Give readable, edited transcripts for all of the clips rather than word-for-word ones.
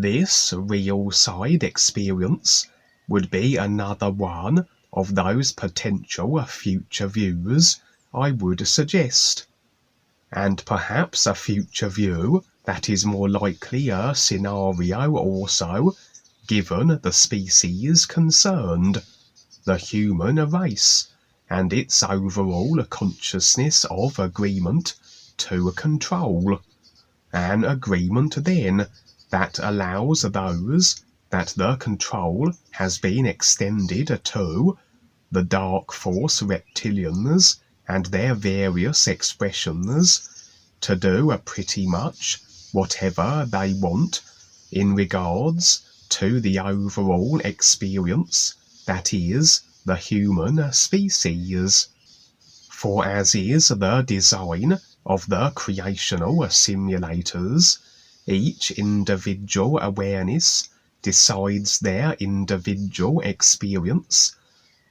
This real side experience would be another one of those potential future views I would suggest, and perhaps a future view that is more likely a scenario also, given the species concerned, the human race, and its overall consciousness of agreement to control. An agreement then that allows those that the control has been extended to, the dark force reptilians and their various expressions, to do pretty much whatever they want in regards to the overall experience that is the human species. For as is the design of the creational simulators, each individual awareness decides their individual experience.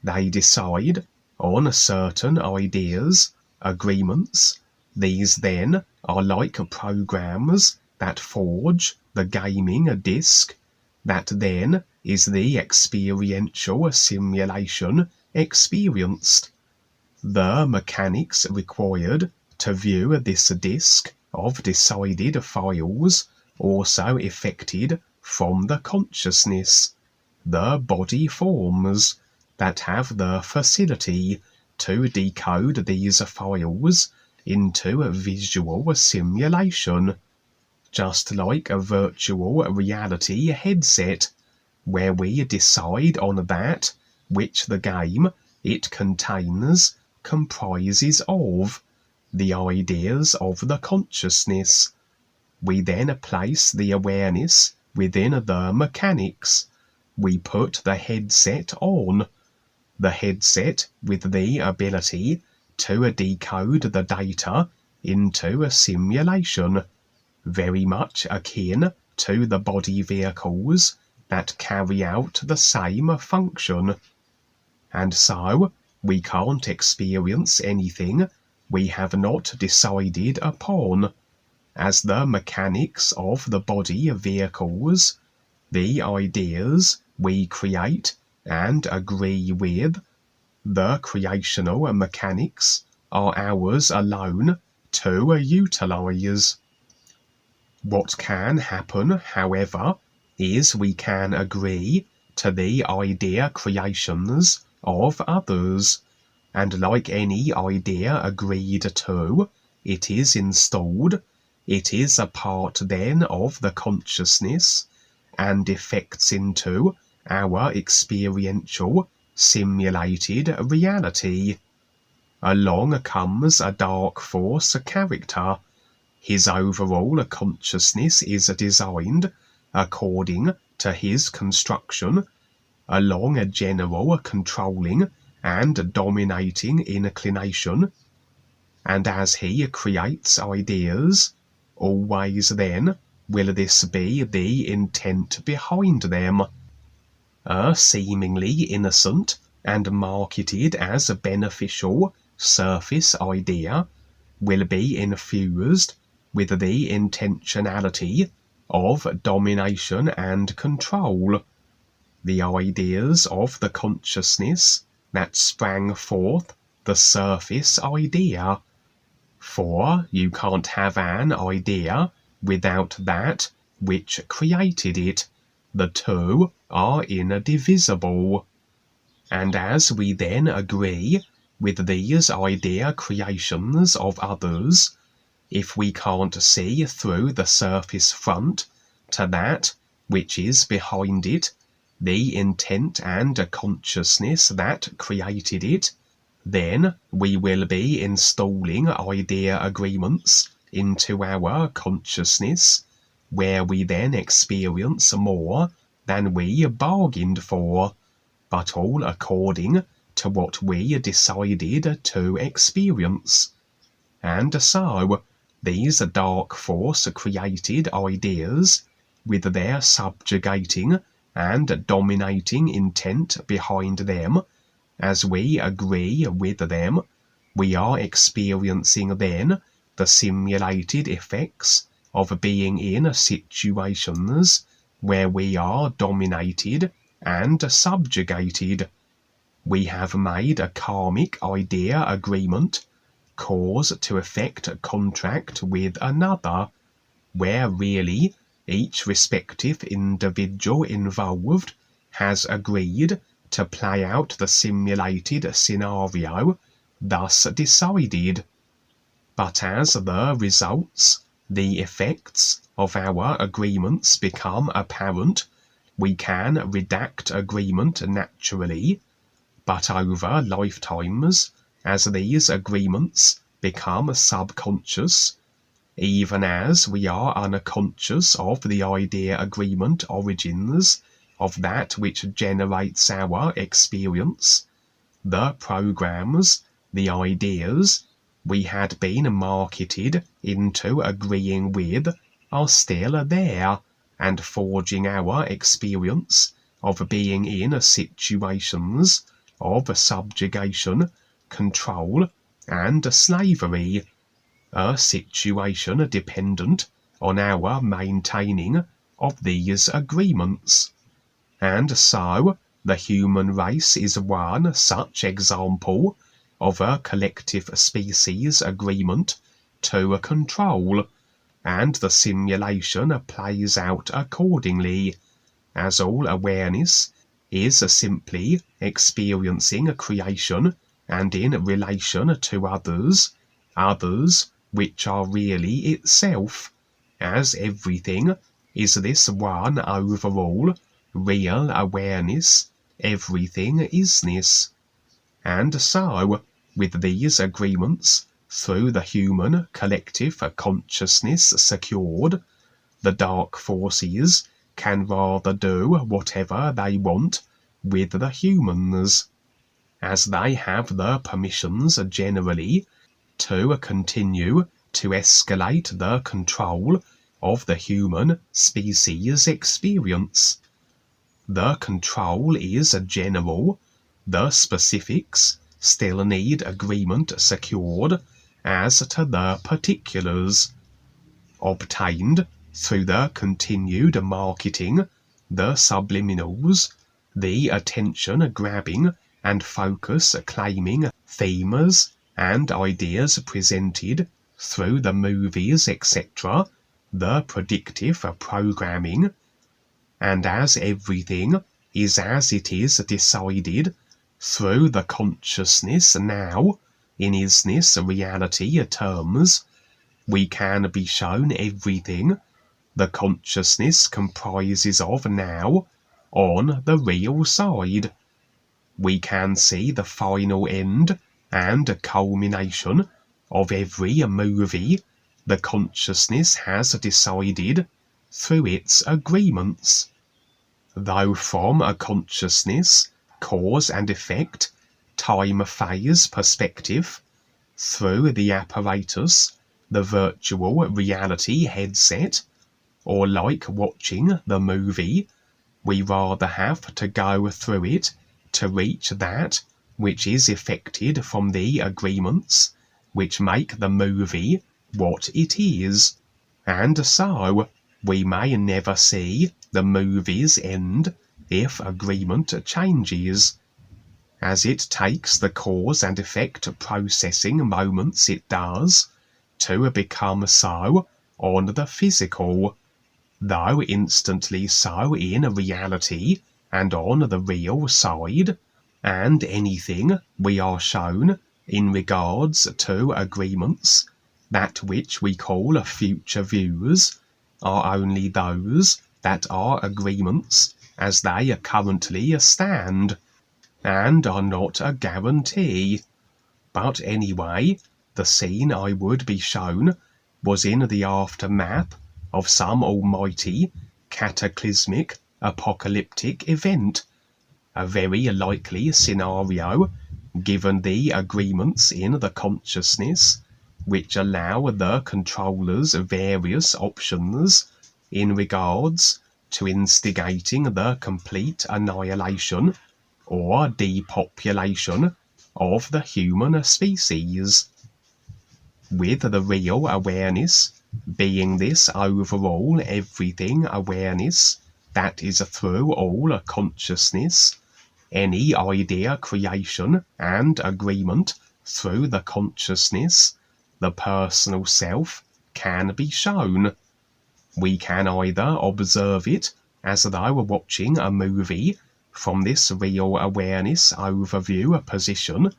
They decide on certain ideas, agreements. These then are like programs that forge the gaming disc, that then is the experiential simulation experienced. The mechanics required to view this disc of decided files also effected from the consciousness, the body forms that have the facility to decode these files into visual simulation, just like a virtual reality headset, where we decide on that which the game it contains comprises of, the ideas of the consciousness. We then place the awareness within the mechanics. We put the headset on. The headset with the ability to decode the data into a simulation, very much akin to the body vehicles that carry out the same function. And so, we can't experience anything we have not decided upon, as the mechanics of the body vehicles, the ideas we create and agree with, the creational mechanics are ours alone to utilize. What can happen, however, is we can agree to the idea creations of others, and like any idea agreed to, it is installed, it is a part then of the consciousness, and effects into our experiential, simulated reality. Along comes a dark force character. His overall consciousness is designed according to his construction, along a general controlling and dominating inclination, and as he creates ideas, always then will this be the intent behind them. A seemingly innocent and marketed as a beneficial surface idea will be infused with the intentionality of domination and control. The ideas of the consciousness that sprang forth the surface idea. For you can't have an idea without that which created it. The two are indivisible. And as we then agree with these idea creations of others, if we can't see through the surface front to that which is behind it, the intent and consciousness that created it, then we will be installing idea agreements into our consciousness, where we then experience more than we bargained for, but all according to what we decided to experience. And so, these dark force created ideas, with their subjugating and dominating intent behind them, as we agree with them, we are experiencing then the simulated effects of being in situations where we are dominated and subjugated. We have made a karmic idea agreement, cause to effect contract with another, where really each respective individual involved has agreed to play out the simulated scenario thus decided. But as the results, the effects of our agreements become apparent, we can redact agreement naturally, but over lifetimes, as these agreements become subconscious, even as we are unconscious of the idea agreement origins of that which generates our experience, the programs, the ideas we had been marketed into agreeing with are still there and forging our experience of being in situations of subjugation, control, and slavery, a situation dependent on our maintaining of these agreements. And so the human race is one such example of a collective species agreement to control, and the simulation plays out accordingly, as all awareness is simply experiencing creation and in relation to others, others which are really itself, as everything is this one overall real awareness, everything isness. And so, with these agreements, through the human collective consciousness secured, the dark forces can rather do whatever they want with the humans, as they have the permissions generally to continue to escalate the control of the human species experience. The control is general, the specifics still need agreement secured as to the particulars, obtained through the continued marketing, the subliminals, the attention-grabbing and focus-claiming themes and ideas presented through the movies, etc., the predictive programming, and as everything is as it is decided through the consciousness now, in isness reality terms, we can be shown everything the consciousness comprises of now on the real side. We can see the final end and culmination of every movie the consciousness has decided through its agreements. Though from a consciousness, cause and effect, time phase perspective, through the apparatus, the virtual reality headset, or like watching the movie, we rather have to go through it to reach that which is effected from the agreements which make the movie what it is, and so we may never see the movie's end if agreement changes, as it takes the cause and effect processing moments it does to become so on the physical, though instantly so in reality and on the real side, and anything we are shown in regards to agreements, that which we call future views, are only those that are agreements as they currently stand, and are not a guarantee. But anyway, the scene I would be shown was in the aftermath of some almighty, cataclysmic, apocalyptic event, a very likely scenario given the agreements in the consciousness which allow the controllers various options in regards to instigating the complete annihilation or depopulation of the human species, with the real awareness being this overall everything awareness, that is through all consciousness, any idea creation and agreement through the consciousness, the personal self, can be shown. We can either observe it as though watching a movie from this real awareness overview position,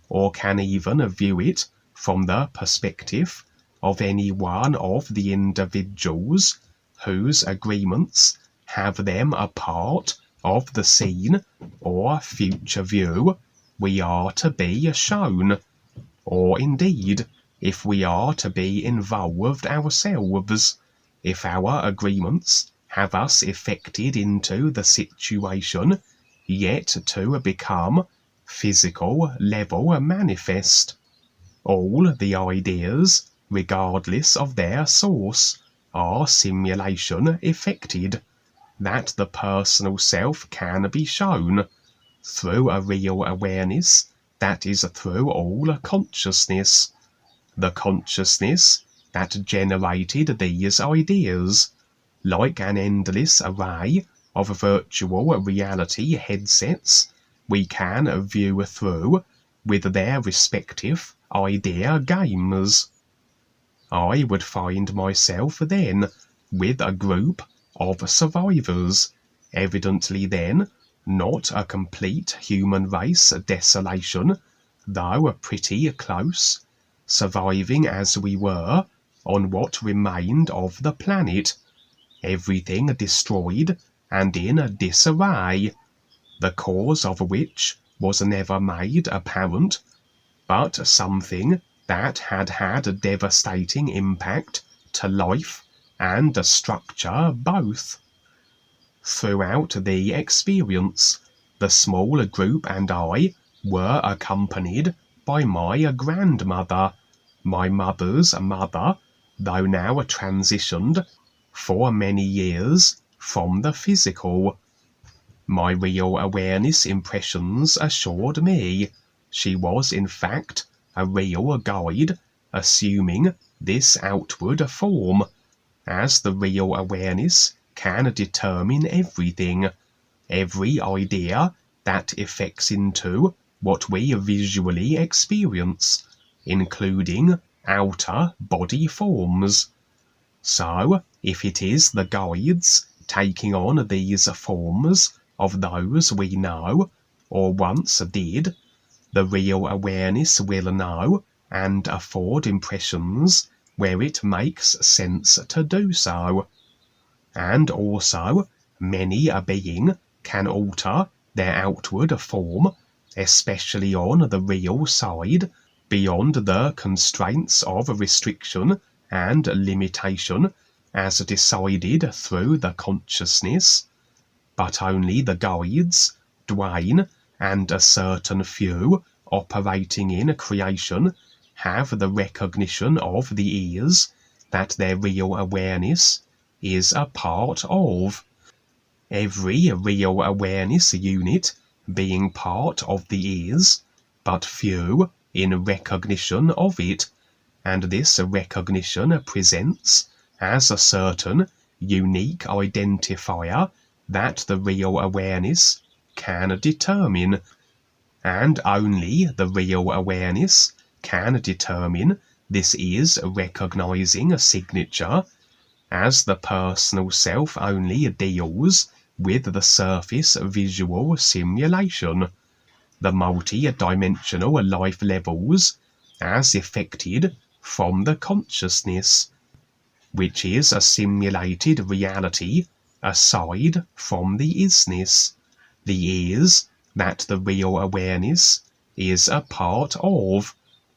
or can even view it from the perspective of any one of the individuals whose agreements have them a part of the scene or future view we are to be shown, or indeed if we are to be involved ourselves, if our agreements have us affected into the situation yet to become physical level manifest. All the ideas, regardless of their source, are simulation effected, that the personal self can be shown through a real awareness that is through all consciousness, the consciousness that generated these ideas, like an endless array of virtual reality headsets we can view through with their respective idea games. I would find myself then with a group of survivors, evidently then not a complete human race desolation, though pretty close, surviving as we were on what remained of the planet, everything destroyed and in disarray, the cause of which was never made apparent, but something that had had a devastating impact to life and structure both. Throughout the experience, the small group and I were accompanied by my grandmother, my mother's mother, though now transitioned for many years from the physical. My real awareness impressions assured me she was in fact a real guide, assuming this outward form, as the real awareness can determine everything, every idea that affects into what we visually experience, including outer body forms. So, if it is the guides taking on these forms of those we know, or once did, the real awareness will know and afford impressions where it makes sense to do so. And also, many a being can alter their outward form, especially on the real side, beyond the constraints of restriction and limitation as decided through the consciousness, but only the guides, Dwayne, and a certain few operating in creation have the recognition of the ears that their real awareness is a part of. Every real awareness unit being part of the ears, but few in recognition of it, and this recognition presents as a certain unique identifier that the real awareness can determine, and only the real awareness can determine this is recognizing a signature, as the personal self only deals with the surface visual simulation, the multi-dimensional life levels as effected from the consciousness, which is a simulated reality aside from the isness, the is that the real awareness is a part of,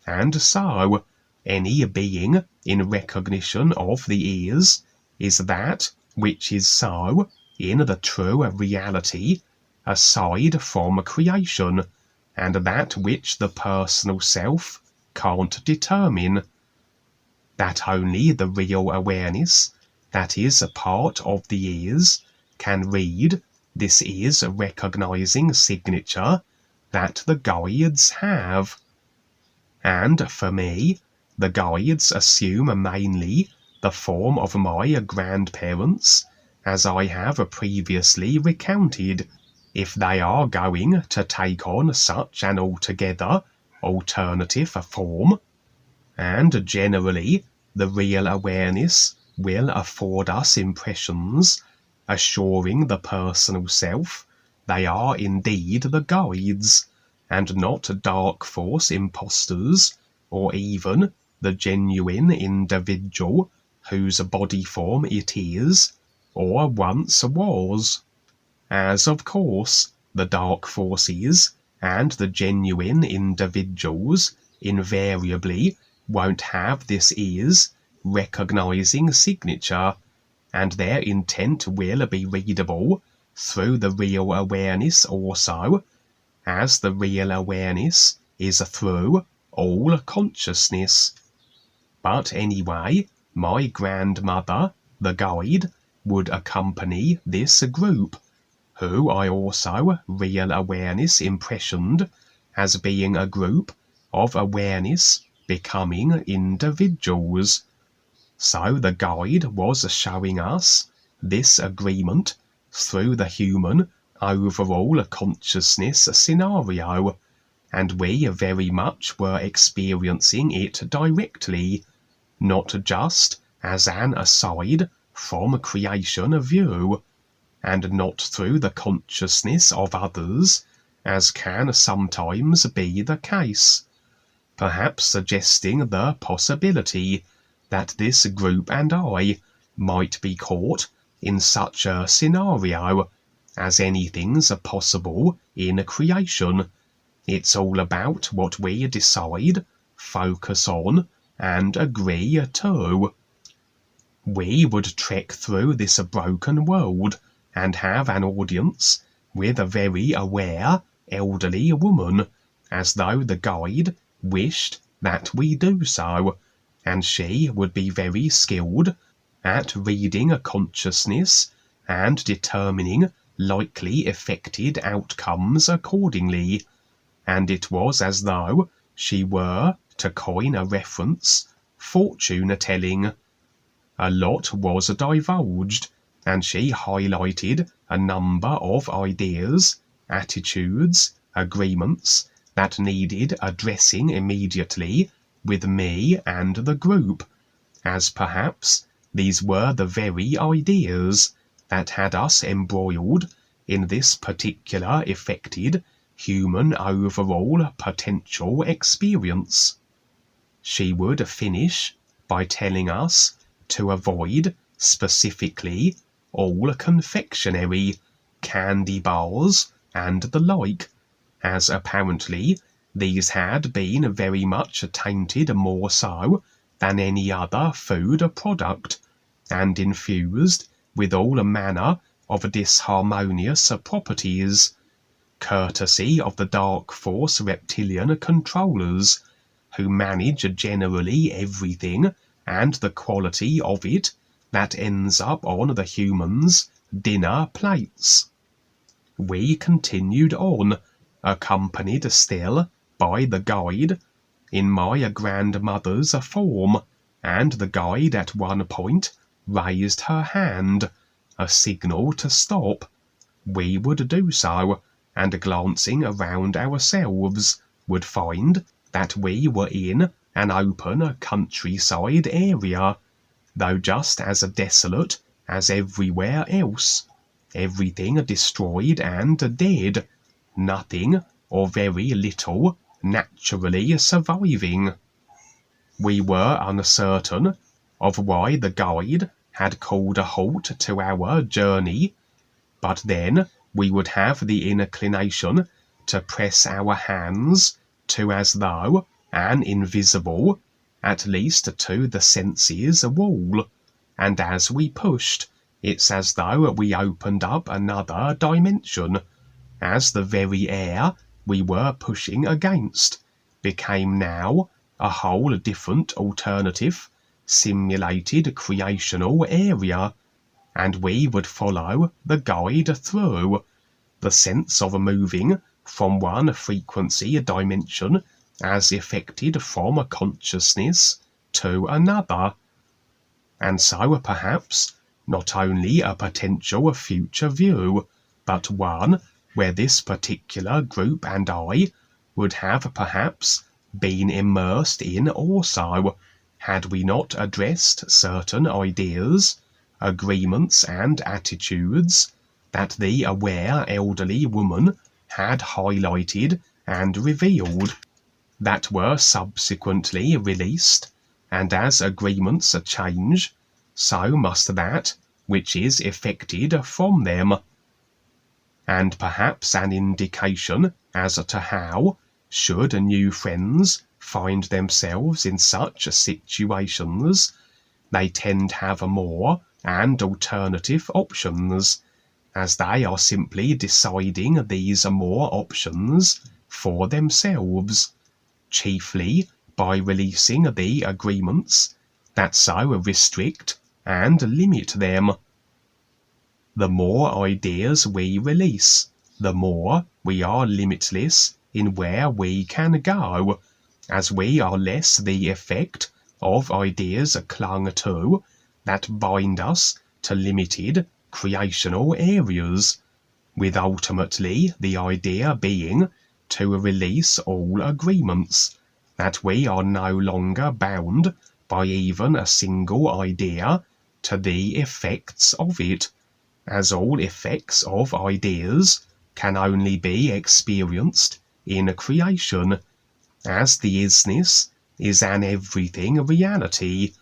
and so any being in recognition of the is that which is so in the true reality aside from creation, and that which the personal self can't determine. That only the real awareness that is a part of the can read this is recognizing signature that the guides have. And for me, the guides assume mainly the form of my grandparents as I have previously recounted, if they are going to take on such an altogether alternative form. And generally, the real awareness will afford us impressions, assuring the personal self they are indeed the guides, and not dark force impostors, or even the genuine individual whose body form it is, or once was. As of course the dark forces and the genuine individuals invariably won't have this is recognizing signature, and their intent will be readable through the real awareness also, as the real awareness is through all consciousness. But anyway, my grandmother, the guide, would accompany this group, who I also real awareness impressioned as being a group of awareness becoming individuals. So the guide was showing us this agreement through the human overall consciousness scenario, and we very much were experiencing it directly, not just as an aside from creation view, and not through the consciousness of others, as can sometimes be the case, perhaps suggesting the possibility that this group and I might be caught in such a scenario, as anything's possible in creation. It's all about what we decide, focus on, and agree to. We would trek through this broken world and have an audience with a very aware elderly woman, as though the guide wished that we do so, and she would be very skilled at reading a consciousness and determining likely affected outcomes accordingly, and it was as though she were, to coin a reference, fortune-telling. A lot was divulged, and she highlighted a number of ideas, attitudes, agreements that needed addressing immediately with me and the group, as perhaps these were the very ideas that had us embroiled in this particular affected human overall potential experience. She would finish by telling us to avoid specifically all confectionery, candy bars, and the like, as apparently these had been very much tainted more so than any other food product, and infused with all manner of disharmonious properties, courtesy of the dark force reptilian controllers, who manage generally everything and the quality of it that ends up on the humans' dinner plates. We continued on, accompanied still by the guide, in my grandmother's form, and the guide at one point raised her hand, a signal to stop. We would do so, and glancing around ourselves, would find that we were in an open countryside area, though just as desolate as everywhere else, everything destroyed and dead, nothing or very little naturally surviving. We were uncertain of why the guide had called a halt to our journey, but then we would have the inclination to press our hands to as though an invisible, at least to the senses, wall, and as we pushed, it's as though we opened up another dimension, as the very air we were pushing against became now a whole different alternative, simulated creational area, and we would follow the guide through, the sense of moving from one frequency dimension as effected from a consciousness to another. And so perhaps not only a potential future view, but one where this particular group and I would have perhaps been immersed in also, had we not addressed certain ideas, agreements, and attitudes that the aware elderly woman had highlighted and revealed, that were subsequently released, and as agreements change, so must that which is effected from them. And perhaps an indication as to how, should new friends find themselves in such situations, they tend to have more and alternative options, as they are simply deciding these more options for themselves, chiefly by releasing the agreements that so restrict and limit them. The more ideas we release, the more we are limitless in where we can go, as we are less the effect of ideas clung to that bind us to limited creational areas, with ultimately the idea being to release all agreements, that we are no longer bound by even a single idea to the effects of it, as all effects of ideas can only be experienced in creation, as the isness is an everything reality,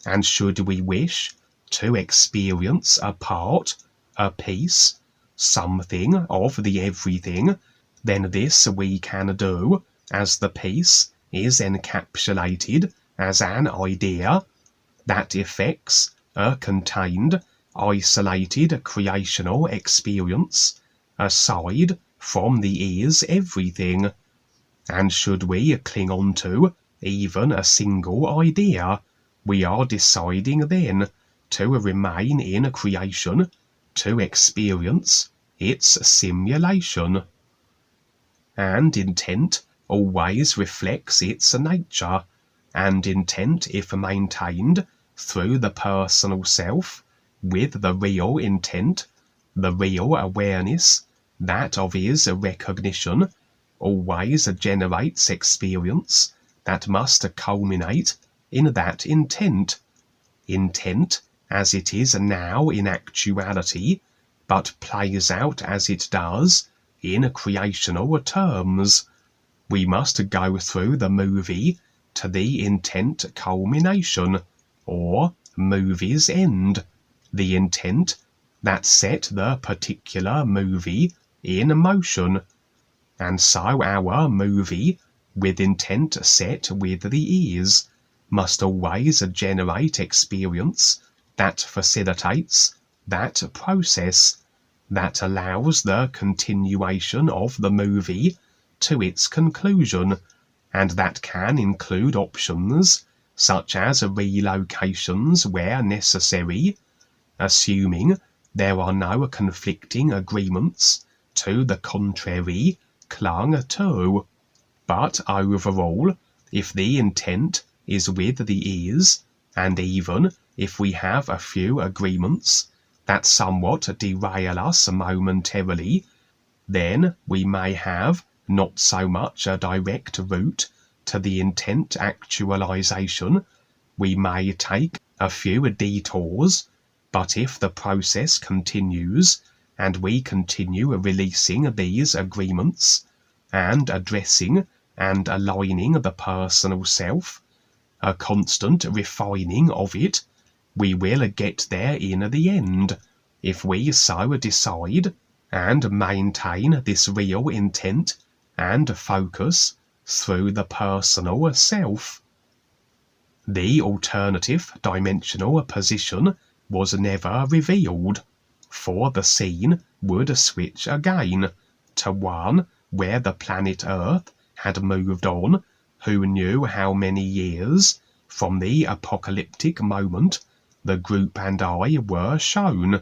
and should we wish to experience a part, a piece, something of the everything, then this we can do as the piece is encapsulated as an idea, that effects a contained, isolated creational experience, aside from the is everything. And should we cling on to even a single idea, we are deciding then to remain in creation, to experience its simulation. And intent always reflects its nature, and intent, if maintained through the personal self, with the real intent, the real awareness, that of his recognition, always generates experience that must culminate in that intent, as it is now in actuality, but plays out as it does in creational terms. We must go through the movie to the intent culmination, or movie's end, the intent that set the particular movie in motion. And so our movie, with intent set with the ease, must always generate experience that facilitates that process, that allows the continuation of the movie to its conclusion, and that can include options such as relocations where necessary, assuming there are no conflicting agreements to the contrary clung to. But overall, if the intent is with the ease, and even if we have a few agreements that somewhat derail us momentarily, then we may have not so much a direct route to the intent actualization. We may take a few detours, but if the process continues, and we continue releasing these agreements, and addressing and aligning the personal self, a constant refining of it, we will get there in the end, if we so decide, and maintain this real intent and focus through the personal self. The alternative dimensional position was never revealed, for the scene would switch again to one where the planet Earth had moved on, who knew how many years from the apocalyptic moment the group and I were shown,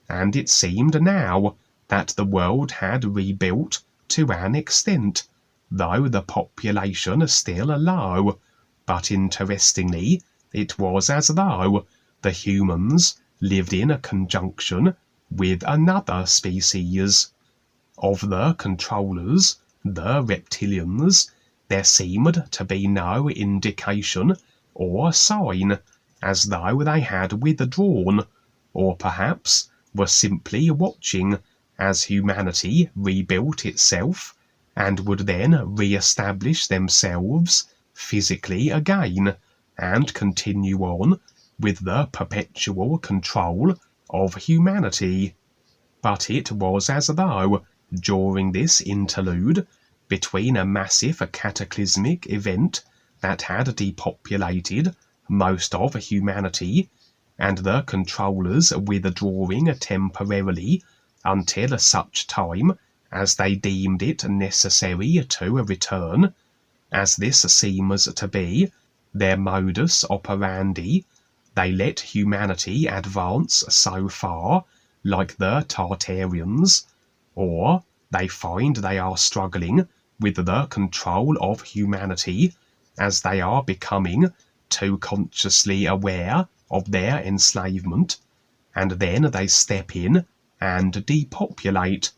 and it seemed now that the world had rebuilt to an extent, though the population still low. But interestingly, it was as though the humans lived in a conjunction with another species. Of the controllers, the reptilians, there seemed to be no indication or sign, as though they had withdrawn, or perhaps were simply watching as humanity rebuilt itself and would then re-establish themselves physically again and continue on with the perpetual control of humanity. But it was as though, during this interlude between a massive cataclysmic event that had depopulated most of humanity and the controllers withdrawing temporarily until such time as they deemed it necessary to return, as this seems to be their modus operandi, they let humanity advance so far, like the Tartarians, or they find they are struggling with the control of humanity as they are becoming too consciously aware of their enslavement, and then they step in and depopulate,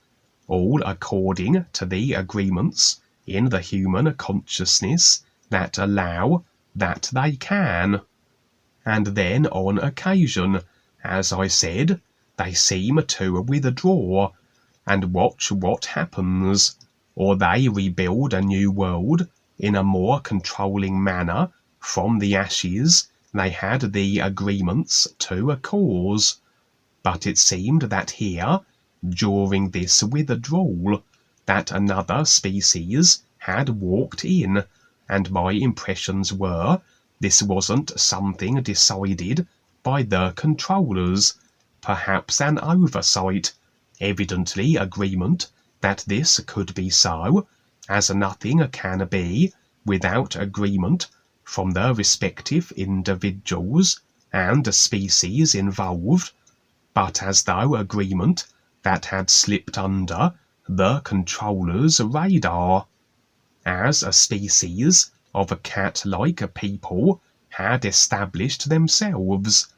all according to the agreements in the human consciousness that allow that they can. And then on occasion, as I said, they seem to withdraw and watch what happens, or they rebuild a new world in a more controlling manner from the ashes they had the agreements to cause. But it seemed that here, during this withdrawal, that another species had walked in, and my impressions were this wasn't something decided by the controllers, perhaps an oversight, evidently agreement that this could be so, as nothing can be without agreement from the respective individuals and species involved, but as though agreement that had slipped under the controller's radar, as a species of a cat-like people had established themselves,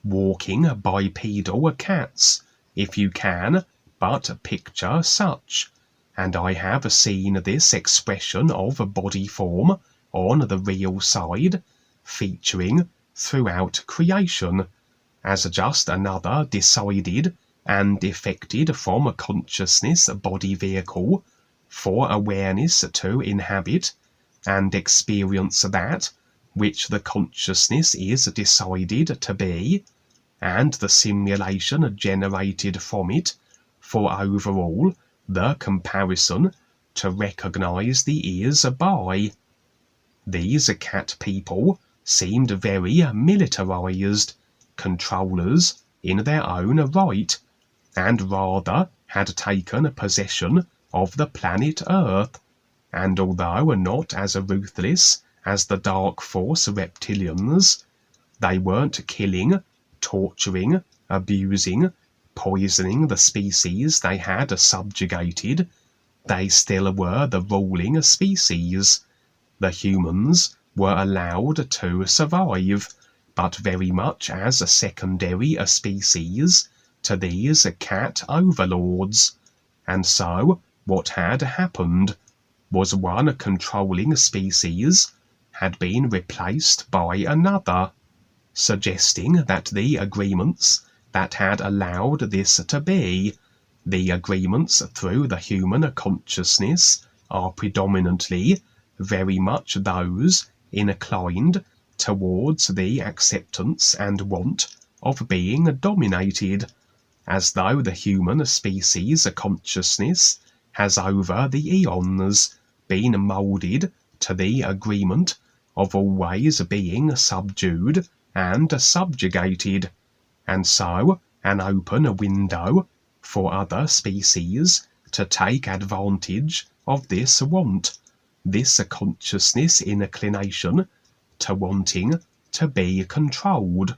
walking bipedal cats, if you can but picture such, and I have seen this expression of body form on the real side featuring throughout creation, as just another decided and effected from consciousness body vehicle for awareness to inhabit and experience that which the consciousness is decided to be, and the simulation generated from it for overall the comparison to recognize the ears by. These cat people seemed very militarized, controllers in their own right, and rather had taken possession of the planet Earth, and although not as ruthless as the Dark Force reptilians, they weren't killing, torturing, abusing, poisoning the species they had subjugated. They still were the ruling species. The humans were allowed to survive, but very much as a secondary species to these cat overlords. And so what had happened was one controlling species had been replaced by another, suggesting that the agreements that had allowed this to be, the agreements through the human consciousness, are predominantly very much those inclined towards the acceptance and want of being dominated, as though the human species consciousness has over the eons been moulded to the agreement of always being subdued and subjugated, and so an open window for other species to take advantage of this want, this consciousness inclination to wanting to be controlled.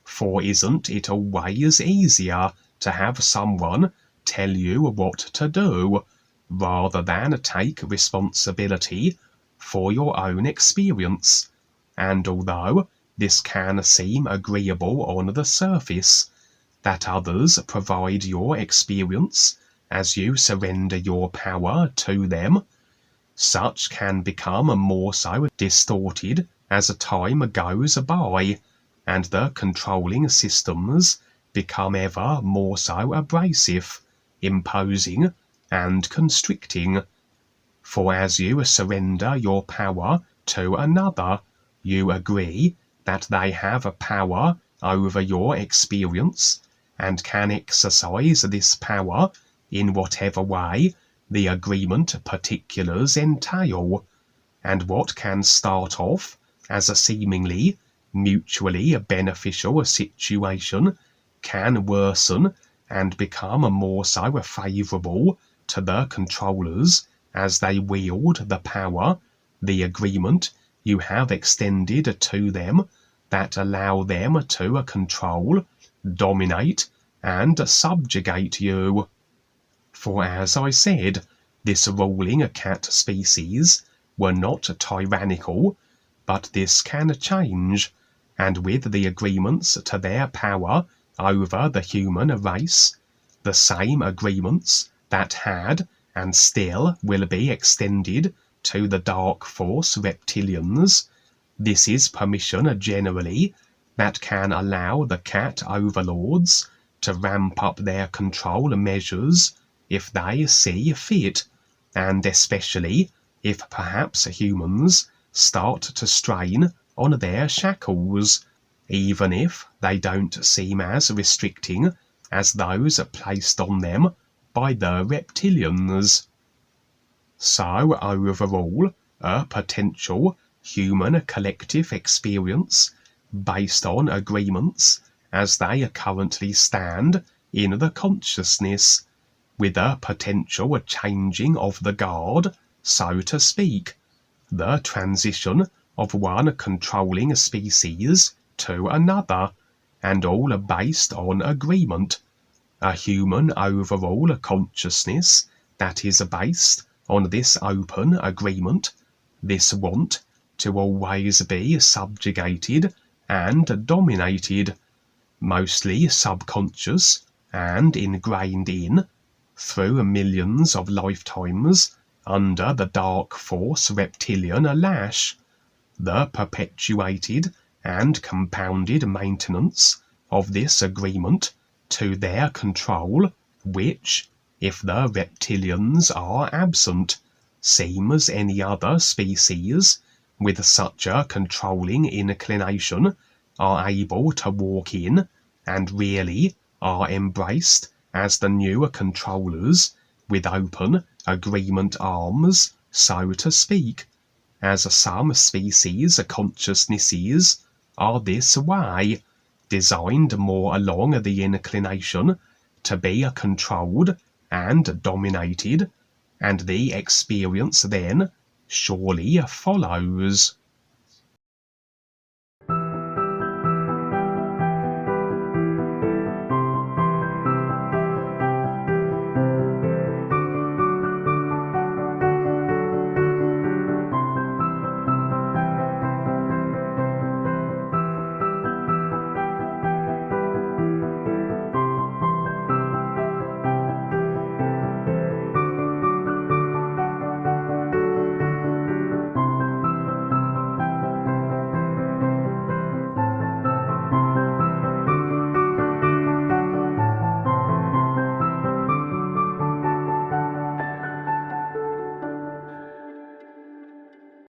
For isn't it always easier to have someone tell you what to do, rather than take responsibility for your own experience? And although this can seem agreeable on the surface, that others provide your experience as you surrender your power to them. Such can become more so distorted as time goes by, and the controlling systems become ever more so abrasive, imposing, and constricting. For as you surrender your power to another, you agree that they have a power over your experience, and can exercise this power in whatever way the agreement particulars entail, and what can start off as a seemingly mutually beneficial situation can worsen and become more so favourable to the controllers as they wield the power, the agreement you have extended to them, that allow them to control, dominate, and subjugate you. For as I said, this ruling cat species were not tyrannical, but this can change, and with the agreements to their power over the human race, the same agreements that had and still will be extended to the dark force reptilians, this is permission generally that can allow the cat overlords to ramp up their control measures if they see fit, and especially if perhaps humans start to strain on their shackles, even if they don't seem as restricting as those placed on them by the reptilians. So overall, a potential human collective experience based on agreements as they currently stand in the consciousness, with a potential changing of the guard, so to speak, the transition of one controlling species to another, and all based on agreement, a human overall consciousness that is based on this open agreement, this want to always be subjugated and dominated, mostly subconscious and ingrained in, through millions of lifetimes, under the dark force reptilian lash, the perpetuated and compounded maintenance of this agreement to their control, which, if the reptilians are absent, seems any other species with such a controlling inclination are able to walk in, and really are embraced as the new controllers with open agreement arms, so to speak, as some species consciousnesses are this way, designed more along the inclination to be controlled and dominated, and the experience then surely follows.